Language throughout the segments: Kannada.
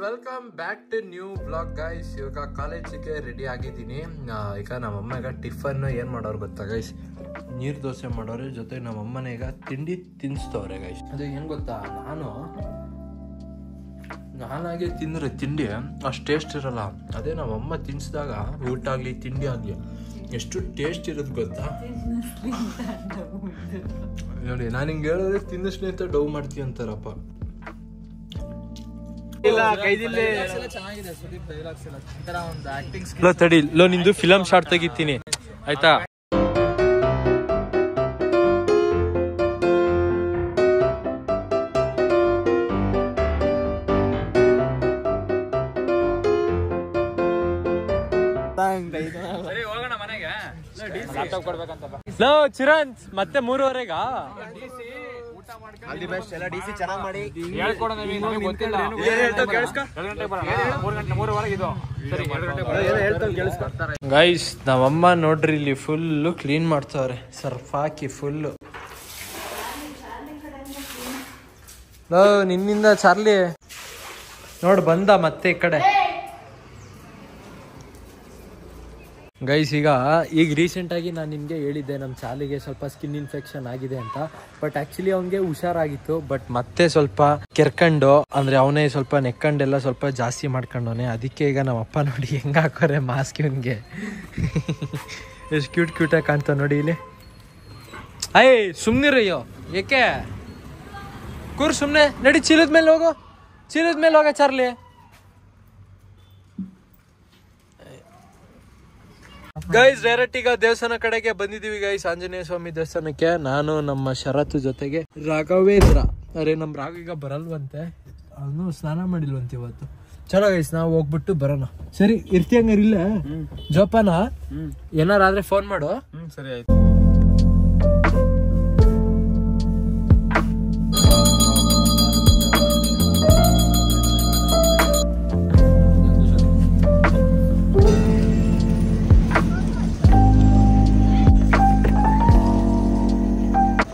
Welcome back to new blog guys. ಇವಾಗ ಕಾಲೇಜಿಗೆ ರೆಡಿ ಆಗಿದ್ದೀನಿ. ಈಗ ನಮ್ಮಮ್ಮ ಈಗ ಟಿಫನ್ ಏನು ಮಾಡೋರು ಗೊತ್ತಾ ಗೈಸ್, ನೀರು ದೋಸೆ ಮಾಡೋರೆ. ಜೊತೆ ನಮ್ಮಮ್ಮನ ಈಗ ತಿಂಡಿ ತಿನ್ನಿಸ್ತವ್ರೆ ಗೈಸ್. ಅದು ಏನು ಗೊತ್ತಾ, ನಾನಾಗೆ ತಿಂದರೆ ತಿಂಡಿ ಅಷ್ಟು ಟೇಸ್ಟ್ ಇರಲ್ಲ. ಅದೇ ನಮ್ಮಮ್ಮ ತಿನ್ನಿಸಿದಾಗ ಊಟ ಆಗಲಿ ತಿಂಡಿ ಆಗಲಿ ಎಷ್ಟು ಟೇಸ್ಟ್ ಇರೋದು ಗೊತ್ತಾ. ನೋಡಿ ನಾನು ಹಿಂಗೆ ಹೇಳಿದ್ರೆ ತಿನ್ನಿಸ್ಲಿ ಅಂತ ಡವ್ ಮಾಡ್ತೀವಿ ಅಂತಾರಪ್ಪ. ತಡಿ ಲೋ, ನಿಂದು ಫಿಲಮ್ ಶಾರ್ಟ್ ತೆಗಿತೀನಿ ಆಯ್ತಾ. ಚಿರಂತ್ ಮತ್ತೆ 3:15 ಗೈಸ್. ನಮ್ಮಮ್ಮ ನೋಡ್ರಿ ಇಲ್ಲಿ ಫುಲ್ ಕ್ಲೀನ್ ಮಾಡ್ತಾವ್ರೆ, ಸರ್ಫ್ ಹಾಕಿ ಫುಲ್. ನಿನ್ನಿಂದ ಚಾರ್ಲಿ ನೋಡ್ ಬಂದ ಮತ್ತೆ ಈ ಕಡೆ. ಗೈಸ್ ಈಗ ರೀಸೆಂಟಾಗಿ ನಾನು ನಿಮಗೆ ಹೇಳಿದ್ದೆ ನಮ್ಮ ಚಾಲಿಗೆ ಸ್ವಲ್ಪ ಸ್ಕಿನ್ ಇನ್ಫೆಕ್ಷನ್ ಆಗಿದೆ ಅಂತ. ಬಟ್ ಆ್ಯಕ್ಚುಲಿ ಅವನಿಗೆ ಹುಷಾರಾಗಿತ್ತು. ಬಟ್ ಮತ್ತೆ ಸ್ವಲ್ಪ ಕೆರ್ಕೊಂಡು ಅಂದರೆ ಅವನೇ ಸ್ವಲ್ಪ ನೆಕ್ಕಂಡೆಲ್ಲ ಸ್ವಲ್ಪ ಜಾಸ್ತಿ ಮಾಡ್ಕೊಂಡವನೆ. ಅದಕ್ಕೆ ಈಗ ನಮ್ಮ ಅಪ್ಪ ನೋಡಿ ಹೆಂಗೆ ಹಾಕೋರೆ ಮಾಸ್ಕ್ ಇವನಿಗೆ. ಎಷ್ಟು ಕ್ಯೂಟಾಗಿ ಕಾಣ್ತಾವ ನೋಡಿ ಇಲ್ಲಿ. ಸುಮ್ಮನಿರಯ್ಯೋ, ಏಕೆ ಕೂರ್ ಸುಮ್ಮನೆ. ನಡಿ ಚೀಲದ ಮೇಲೆ ಹೋಗ ಚಾರ್ಲಿ. ಗೈಸ್ ಡೈರೆಕ್ಟ್ ಈಗ ದೇವಸ್ಥಾನ ಕಡೆಗೆ ಬಂದಿದೀವಿ ಗೈಸ್, ಆಂಜನೇಯ ಸ್ವಾಮಿ ದೇವಸ್ಥಾನಕ್ಕೆ. ನಾನು ನಮ್ಮ ಶರತ್ ಜೊತೆಗೆ ರಾಘವೇಂದ್ರ. ಅರೆ ನಮ್ಮ ರಾಘ ಈಗ ಬರಲ್ವಂತೆ, ಅವನು ಸ್ನಾನ ಮಾಡಿಲ್ವಂತೆ ಇವತ್ತು. ಚಲೋ ಗೈಸ್ ನಾವು ಹೋಗ್ಬಿಟ್ಟು ಬರೋಣ. ಸರಿ ಇರ್ತಿ ಹಂಗಾರಿಲ್ಲ ಜೋಪಾನ. ಏನಾರಾದ್ರೆ ಫೋನ್ ಮಾಡು. ಸರಿ ಆಯ್ತು.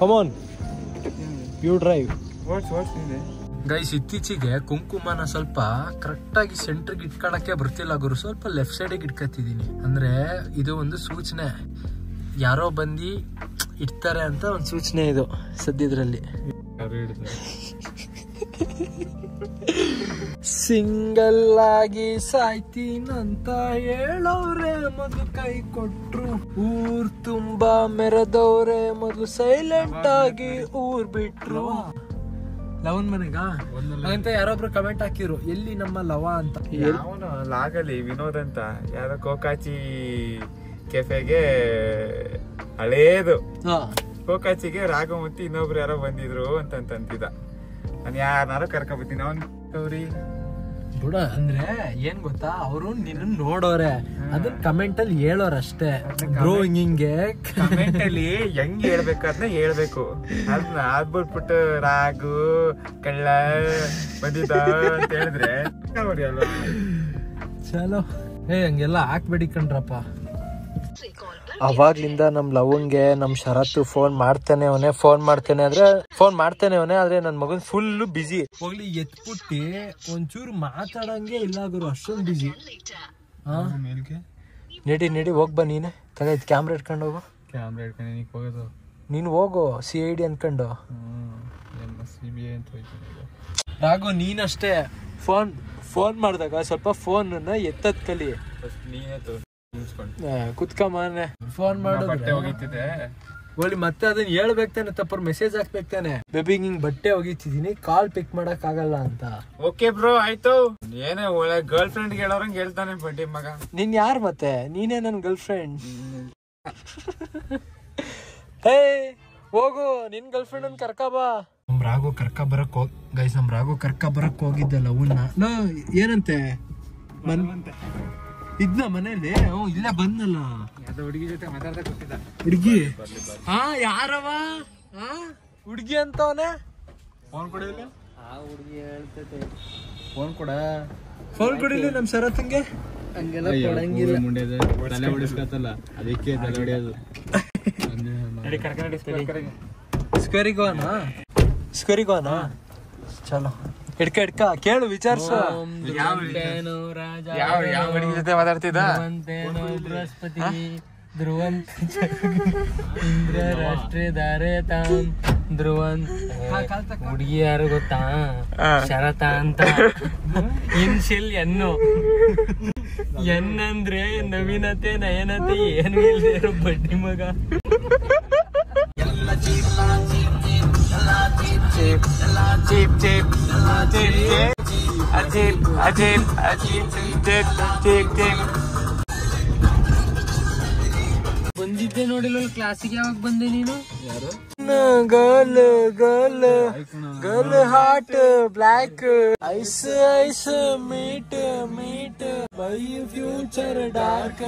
Come on, you drive. Guys ಇತ್ತೀಚೆಗೆ ಕುಂಕುಮನ ಸ್ವಲ್ಪ ಕರೆಕ್ಟಾಗಿ ಸೆಂಟ್ರಿಗೆ ಇಟ್ಕೊಳಕ್ಕೆ ಬರ್ತಿಲ್ಲ ಗುರು. ಸ್ವಲ್ಪ ಲೆಫ್ಟ್ ಸೈಡಿಗೆ ಇಟ್ಕೊತಿದ್ದೀನಿ. ಅಂದ್ರೆ ಇದು ಒಂದು ಸೂಚನೆ, ಯಾರೋ ಬಂದು ಇಡ್ತಾರೆ ಅಂತ ಒಂದು ಸೂಚನೆ ಇದು ಸದ್ಯದ್ರಲ್ಲಿ. ಸಿಂಗಲ್ ಆಗಿ ಸಾಯ್ತೀನಂತ ಹೇಳೋರೆ ಮೊದಲು ಕೈ ಕೊಟ್ರು, ಊರ್ ತುಂಬಾ ಮೆರೆದವ್ರೆ ಮೊದಲು ಸೈಲೆಂಟ್ ಆಗಿ ಊರ್ ಬಿಟ್ರು. ಲವನ್ ಮನೆಗ ಅಂತ ಯಾರೊಬ್ರು ಕಮೆಂಟ್ ಹಾಕಿರು, ಎಲ್ಲಿ ನಮ್ಮ ಲವ ಅಂತ. ಲಾಗಲಿ ವಿನೋದ್ ಅಂತ ಯಾರೋ ಕೋಕಾಚಿ ಕೆಫೆಗೆ ಹಳೇದು ಕೋಕಾಚಿಗೆ ರಾಘವ ಮತ್ತೆ ಇನ್ನೊಬ್ರು ಯಾರೋ ಬಂದಿದ್ರು ಅಂತಂತಿದ್ದ. ನಾನು ಯಾರನ್ನಾರು ಕರ್ಕೊಬತ್ತೀನಿ ಅವನ್ ಗೌರಿ ಬಿಡ. ಅಂದ್ರೆ ಏನ್ ಗೊತ್ತಾ, ಅವರು ನಿನ್ನ ನೋಡೋರೆ, ಅದನ್ನ ಕಮೆಂಟ್ ಅಲ್ಲಿ ಹೇಳೋರಷ್ಟೇ. ಬ್ರೋ ಹಿಂಗೆ ಕಮೆಂಟ್ ಅಲ್ಲಿ ಹೆಂಗ್ ಹೇಳ್ಬೇಕಾದ್ನ ಹೇಳ್ಬೇಕು. ಅದನ್ನ ಆಗ್ಬಿಟ್ಬಿಟ್ಟು ರಾಗು ಕಳ್ಳ ಬಂದಿದ್ದ ಅಂತ ಹೇಳಿದ್ರೆ ಚಲೋ. ಹಂಗೆಲ್ಲ ಹಾಕ್ಬೇಡಿ ಕಣ್ರಪ್ಪ. ಅವಾಗ್ಲಿಂದ ನಮ್ ಲವಂಗೆ ನಮ್ ಶರತ್ತು ಫೋನ್ ಮಾಡ್ತಾನೆ ಆದ್ರೆ ನನ್ ಮಗನ್ ಫುಲ್ ಬಿಸಿ. ಹೋಗ್ಲಿ ಎತ್ಬಿಟ್ಟಿ ಒಂಚೂರು ಮಾತಾಡಂಗೆ ಇಲ್ಲ ಗುರು, ಅಷ್ಟೊಂದು ಬಿಸಿ. ನಡಿ ಹೋಗ್ಬಾ ನೀನೆ. ತಗೈತ್ ಕ್ಯಾಮ್ರಾ ಇಟ್ಕೊಂಡು ಹೋಗು. ಕ್ಯಾಮ್ರಾ ಇಟ್ಕೊಂಡು ಹೋಗೋದು ನೀನು ಹೋಗು. CID ಅನ್ಕೊಂಡು CBI ಅಂತ ರಾಘು ನೀನಷ್ಟೇ ಫೋನ್ ಮಾಡಿದಾಗ ಸ್ವಲ್ಪ ಫೋನ್ ಎತ್ತದ್ ಕಲಿ. ಕುತ್ಕಮಾನೆ ಫೋನ್ ಮಾಡೋದು ಹೋಗ್ಲಿ. ಮತ್ತೆ ಅದನ್ನ ಹೇಳ್ಬೇಕ್ತಾನೆ, ತಪ್ಪರ್ ಮೆಸೇಜ್ ಹಾಕ್ಬೇಕ್ತಾನೆ. ಬೇಬಿ ಹಿಂಗ್ ಬಟ್ಟೆ ಒಗಿತಿದೀನಿ, ಕಾಲ್ ಪಿಕ್ ಮಾಡಕ್ ಆಗಲ್ಲ ಅಂತ. ಓಕೆ ಬ್ರೋ ಆಯ್ತು. ಏನೇ ಒಳ್ಳೆ ಗರ್ಲ್ ಫ್ರೆಂಡ್ ಹೇಳೋರಂಗ್ ಹೇಳ್ತಾನೆ ಬಡ್ಡಿ ಮಗ. ನೀನ್ ಯಾರ್ ಮತ್ತೆ? ನೀನೇ ನನ್ ಗರ್ಲ್ ಫ್ರೆಂಡ್. ಹೇ ಹೋಗು, ನಿನ್ ಗರ್ಲ್ ಫ್ರೆಂಡ್ ಅನ್ ಕರ್ಕಬಾ. ನಮ್ ರಾಘು ಕರ್ಕ ಬರಕ್ ಹೋಗಿದ್ದಲ್ಲ ಅವನ್ನ. ಏನಂತೆ ಇದ್ನ ಮನೇಲಿ ಇಲ್ಲೇ ಬಂದಲ್ಲ ಹುಡುಗಿ ಜೊತೆ ಮಾತಾಡ್ತಾ ಕೊಟ್ಟಿದ್ದ. ಹುಡುಗಿ ಯಾರವ ಹುಡುಗಿ ಅಂತವನೆ. ಫೋನ್ ಕೊಡಿಲ್ಲ. ಹುಡುಗಿ ಹೇಳ್ತೈತೆ ಫೋನ್ ಕೊಡಿಲ್ಲ ನಮ್ ಶರತ್ಗೆ. ಹಂಗೆಲ್ಲ ಕೊಡಂಗಿಲ್ಲ. ತಲೆ ಹೊಡಿಸ್ಕತ್ತಲ್ಲ ಅದಕ್ಕೆ ತಲೆ ಹೊಡಿಯೋದು. ಸ್ಕ್ವೇರಿಗೋನಾ ಚಲೋ. ಹಿಡ್ಕ ಕೇಳು ವಿಚಾರಿಸು. ಯಾವ ಹುಡುಗಿ ಜೊತೆ ಮಾತಾಡ್ತಿದ್ದ? ಬೃಹಸ್ಪತಿ ಧ್ರುವಂತ ಇಂದ್ರ ರಾಷ್ಟ್ರೀಯ ಧಾರೆ ತಾಂ ಧ್ರುವಂತ. ಹುಡುಗಿ ಯಾರು ಗೊತ್ತಾ? ಶರತ ಅಂತ. ಇನ್ಶಿಲ್ ಎನ್ನು. ಎನ್ ಅಂದ್ರೆ ನವೀನತೆ ನಯನತೆ ಏನು ಇಲ್ಲದೆ ಇರೋ ಬಡ್ಡಿ ಮಗ. ಬಂದಿದ್ದೆ ನೋಡಿಲ್ಲ ಕ್ಲಾಸಿಗೆ. ಯಾವಾಗ ಬಂದೆ ನೀನು? ಯಾರು? Girl girl girl heart black ice ice meet meet my future dark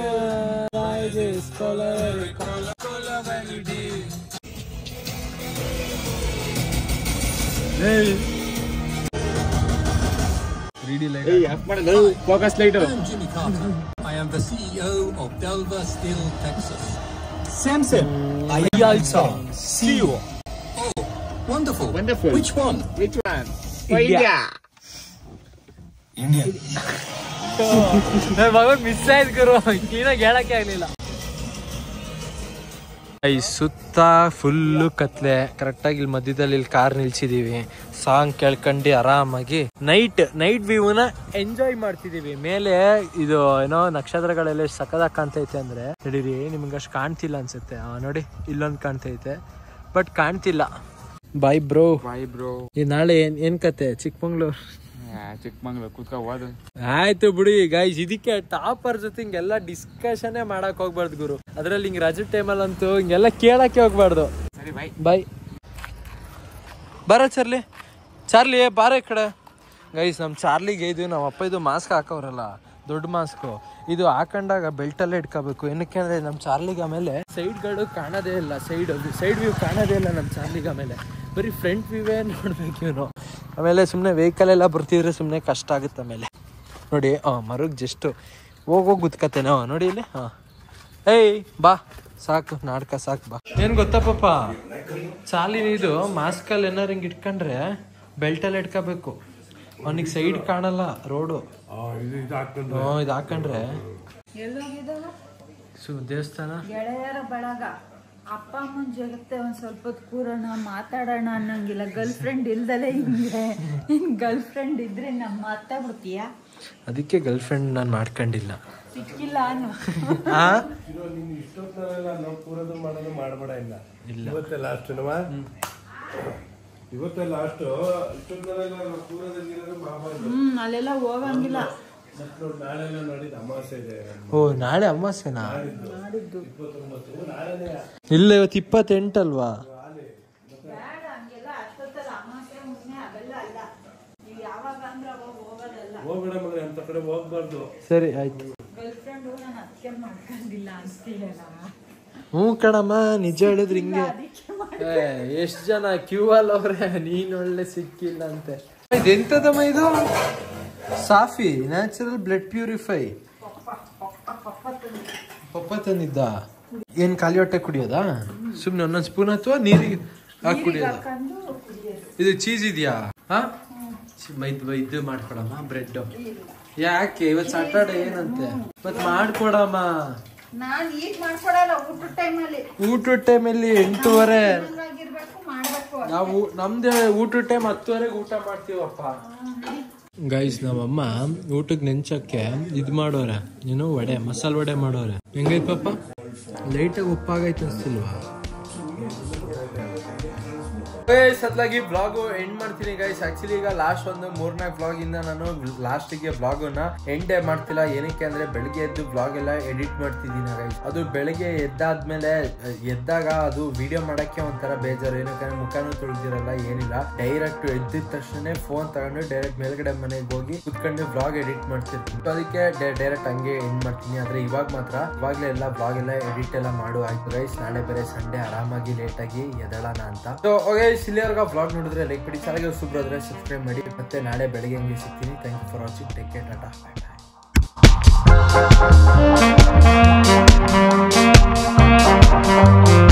focus light. I am the CEO of Delva Steel, Texas. Samson. I also see you. Oh, wonderful. Wonderful. Which one? Which one? India. India. ನನ್ನ ಮಗ ಮಿಸ್ ಆಯ್ತು ಗುರು, ಕ್ಲೀನಾಗಿ ಹೇಳಕ್ಕೆ ಆಗ್ಲಿಲ್ಲ. ಈ ಸುತ್ತ ಫುಲ್ಲು ಕತ್ಲೆ. ಕರೆಕ್ಟಾಗಿ ಇಲ್ಲಿ ಮಧ್ಯದಲ್ಲಿ ಇಲ್ಲಿ ಕಾರ್ ನಿಲ್ಸಿದೀವಿ. ಸಾಂಗ್ ಕೇಳ್ಕೊಂಡು ಆರಾಮಾಗಿ ನೈಟ್ ವ್ಯೂನ ಎಂಜಾಯ್ ಮಾಡ್ತಿದೀವಿ. ಮೇಲೆ ಇದು ಏನೋ ನಕ್ಷತ್ರಗಳೆಲ್ಲ ಸಕ್ಕದಾಗಿ ಕಾಣ್ತೈತೆ ಅಂದ್ರೆ ನಡೀರಿ. ನಿಮ್ಗೆ ಅಷ್ಟು ಕಾಣ್ತಿಲ್ಲ ಅನ್ಸುತ್ತೆ. ನೋಡಿ ಇಲ್ಲೊಂದು ಕಾಣ್ತೈತೆ ಬಟ್ ಕಾಣ್ತಿಲ್ಲ. Bye bro. ಈ ನಾಳೆ ಏನ್ ಕತೆ? ಚಿಕ್ಕಮಂಗ್ಳೂರ್ ಕೂತ್ಕೊ ಹೋದು. ಆಯ್ತು ಬಿಡಿ ಗೈಸ್. ಇದಕ್ಕೆ ಟಾಪರ್ ಜೊತೆ ಹಿಂಗೆಲ್ಲ ಡಿಸ್ಕಷನ್ ಮಾಡಕ್ ಹೋಗ್ಬಾರ್ದು ಗುರು. ಅದ್ರಲ್ಲಿ ಹಿಂಗ್ ರಜೆ ಟೈಮಲ್ಲಿ ಅಂತೂ ಹಿಂಗೆಲ್ಲ ಕೇಳಕ್ಕೆ ಹೋಗ್ಬಾರ್ದು. ಬಾಯ್ ಬರ ಚಾರ್ಲಿ ಬಾರ ಈ ಕಡೆ. ಗೈಸ್ ನಮ್ ಚಾರ್ಲಿಗೆ ಇದು ನಮ್ಮ ಅಪ್ಪ ಇದು ಮಾಸ್ಕ್ ಹಾಕವ್ರಲ್ಲ, ದೊಡ್ಡ ಮಾಸ್ಕ್. ಇದು ಹಾಕೊಂಡಾಗ ಬೆಲ್ಟಲ್ಲೇ ಇಟ್ಕೋಬೇಕು. ಏನಕ್ಕೆ ಅಂದ್ರೆ ನಮ್ ಚಾರ್ಲಿಗೆ ಆಮೇಲೆ ಸೈಡ್ಗಳು ಕಾಣೋದೇ ಇಲ್ಲ. ಸೈಡ್ ವ್ಯೂ ಕಾಣೋದೇ ಇಲ್ಲ ನಮ್ ಚಾರ್ಲಿಗೆ. ಆಮೇಲೆ ಬರೀ ಫ್ರಂಟ್ ವ್ಯೂವೇ ನೋಡ್ಬೇಕು ಇವನು. ಆಮೇಲೆ ಸುಮ್ಮನೆ ವೆಹಿಕಲ್ ಎಲ್ಲ ಬರ್ತಿದ್ರೆ ಸುಮ್ಮನೆ ಕಷ್ಟ ಆಗುತ್ತೆ. ಆಮೇಲೆ ನೋಡಿ ಮರಗ್ ಜಸ್ಟ್ ಹೋಗೋಗಿ ಗುತ್ಕತ್ತೇನೆ. ನೋಡಿ ಇಲ್ಲಿ. ಏಯ್ ಬಾ ಸಾಕು ನಾಟಕ ಸಾಕು ಬಾ. ಏನ್ ಗೊತ್ತಾ ಪಾಪ, ಚಾಲಿನ ಇದು ಮಾಸ್ಕಲ್ಲಿ ಏನಾರು ಹಿಂಗೆ ಇಟ್ಕೊಂಡ್ರೆ ಬೆಲ್ಟಲ್ಲಿ ಇಟ್ಕೋಬೇಕು. ಅವನಿಗೆ ಸೈಡ್ ಕಾಣಲ್ಲ ರೋಡು. ಇದು ಹಾಕೊಂಡ್ರೆ ದೇವಸ್ಥಾನ ಗೆಳೆಯರ ಬಳಗ ಅಪ್ಪ ಅಮ್ಮನ ಜೊತೆ ಒಂದ್ ಸ್ವಲ್ಪ ಹೊತ್ತು ಕೂರೋಣ ಮಾತಾಡೋಣ ಅನ್ನಂಗಿಲ್ಲ. ಗರ್ಲ್ ಫ್ರೆಂಡ್ ಇಲ್ದಲೇ ಹಿಂಗೆ. ಗರ್ಲ್ ಫ್ರೆಂಡ್ ಇದ್ರೆ ನಮ್ಮ ಮಾತಾಡ್ಬಿಡ್ತೀಯ. ಅದಕ್ಕೆ ಗರ್ಲ್ ಫ್ರೆಂಡ್ ನಾನು ಮಾಡ್ಕೊಂಡಿಲ್ಲ. ಸಿಕ್ಕಿಲ್ಲ ಅನ್ನು ಅಲ್ಲೆಲ್ಲ ಹೋಗಂಗಿಲ್ಲ. ಓ ನಾಳೆ ಅಮಾವಾಸ್ಯೆನಾ? ಇಲ್ಲ ಇವತ್ತು 28 ಅಲ್ವಾ? ಸರಿ ಆಯ್ತು. ಹ್ಞೂ ಕಣಮ್ಮ, ನಿಜ ಹೇಳಿದ್ರೆ ಹಿಂಗೆ. ಎಷ್ಟ್ ಜನ ಕ್ಯೂ ಅಲ್ಲಿ ಅವ್ರೆ, ನೀನ್ ಒಳ್ಳೆ ಸಿಕ್ಕಿಲ್ಲ ಅಂತೆ. ಇದೆಂತದಮ್ಮ ಇದು? ಸಾಫಿ ನ್ಯಾಚುರಲ್ ಬ್ಲಡ್ ಪ್ಯೂರಿಫೈ. ಪಪ್ಪ ತಂದಿದ್ದ. ಏನ್ ಖಾಲಿ ಹೊಟ್ಟೆ ಕುಡಿಯೋದಾ? ಸುಮ್ನೆ ಒಂದೊಂದ್ ಸ್ಪೂನ್ ಅಥವಾ ನೀರಿಗೆ ಹಾಕಿ ಕುಡಿಯೋದ? ಇದು ಚೀಸ್ ಇದೆಯಾ? ಇದು ಮಾಡ್ಕೊಡಮ್ಮ ಬ್ರೆಡ್. ಯಾಕೆ ಇವತ್ತು ಸಾಟರ್ಡೆ ಏನಂತೆ? ಮತ್ ಮಾಡ್ಕೊಡಮ್ಮ. ನಾನ್ ಈಗ ಮಾಡ್ಕೊಡಲ್ಲ. ಊಟದ ಟೈಮಲ್ಲಿ 8:30 ನಾವು ನಮ್ದೇ ಊಟದ ಟೈಮ್ 10:30 ಊಟ ಮಾಡ್ತೀವಪ್ಪ. ಗೈಸ್ ನಮ್ಮಮ್ಮ ಊಟಕ್ಕೆ ನೆಂಚಕ್ಕೆ ಇದು ಮಾಡೋರೆ, ಏನು ವಡೆ, ಮಸಾಲೆ ವಡೆ ಮಾಡೋರೆ. ಹೆಂಗೈತ್ ಪಾಪ? ಲೈಟಾಗಿ ಉಪ್ಪಾಗೈತೆ ಅನ್ಸ್ತಿಲ್ವಾ? ಸತ್ಲಾಗಿ ಬ್ಲಾಗ್ ಎಂಡ್ ಮಾಡ್ತೀನಿ ಗೈಸ್. ಆಕ್ಚುಲಿ ಈಗ ಲಾಸ್ಟ್ ಒಂದು 3-4 ಬ್ಲಾಗ್ ಇಂದ ನಾನು ಲಾಸ್ಟಿಗೆ ಬ್ಲಾಗ್ ಅನ್ನ ಎಂಡೇ ಮಾಡ್ತಿಲ್ಲ. ಏನಕ್ಕೆ ಅಂದ್ರೆ ಬೆಳಿಗ್ಗೆ ಎದ್ದು ಬ್ಲಾಗ್ ಎಲ್ಲ ಎಡಿಟ್ ಮಾಡ್ತಿದ್ದೀನಿ ಗೈಸ್. ಅದು ಬೆಳಿಗ್ಗೆ ಎದ್ದಾಗ ಅದು ವಿಡಿಯೋ ಮಾಡಕ್ಕೆ ಒಂಥರ ಬೇಜಾರು. ಏನಕ್ಕೆ ಮುಖನೂ ತೊಳೆದಿರಲ್ಲ, ಏನಿಲ್ಲ. ಡೈರೆಕ್ಟ್ ಎದ್ದಿದ ತಕ್ಷಣ ಫೋನ್ ತಗೊಂಡು ಡೈರೆಕ್ಟ್ ಮೇಲ್ಗಡೆ ಮನೆಗೆ ಹೋಗಿ ಕುತ್ಕೊಂಡು ಬ್ಲಾಗ್ ಎಡಿಟ್ ಮಾಡ್ತಿರ್ತೀನಿ. ಅದಕ್ಕೆ ಡೈರೆಕ್ಟ್ ಹಂಗೆ ಎಂಡ್ ಮಾಡ್ತೀನಿ. ಆದ್ರೆ ಇವಾಗ್ಲೇ ಎಲ್ಲ ಬ್ಲಾಗ್ ಎಲ್ಲ ಎಡಿಟ್ ಎಲ್ಲ ಮಾಡು ಆಯ್ತು ಗೈಸ್. ನಾಳೆ ಬೇರೆ ಸಂಡೇ, ಆರಾಮಾಗಿ ಲೇಟ್ ಆಗಿ ಎದಳೋಣ ಅಂತ. ಇಲ್ಲಿವರೆಗೂ ಬ್ಲಾಗ್ ನೋಡಿದ್ರೆ ಲೈಕ್ ಮಾಡಿ, ಚಾನಲ್ಗೆ ಹೊಸಬ್ರು ಆದ್ರೆ ಸಬ್ಸ್ಕ್ರೈಬ್ ಮಾಡಿ. ಮತ್ತೆ ನಾಳೆ ಬೆಳಗ್ಗೆ ಹಂಗೆ ಸಿಗ್ತೀನಿ. Thank you for watching. Take care, tata, bye bye.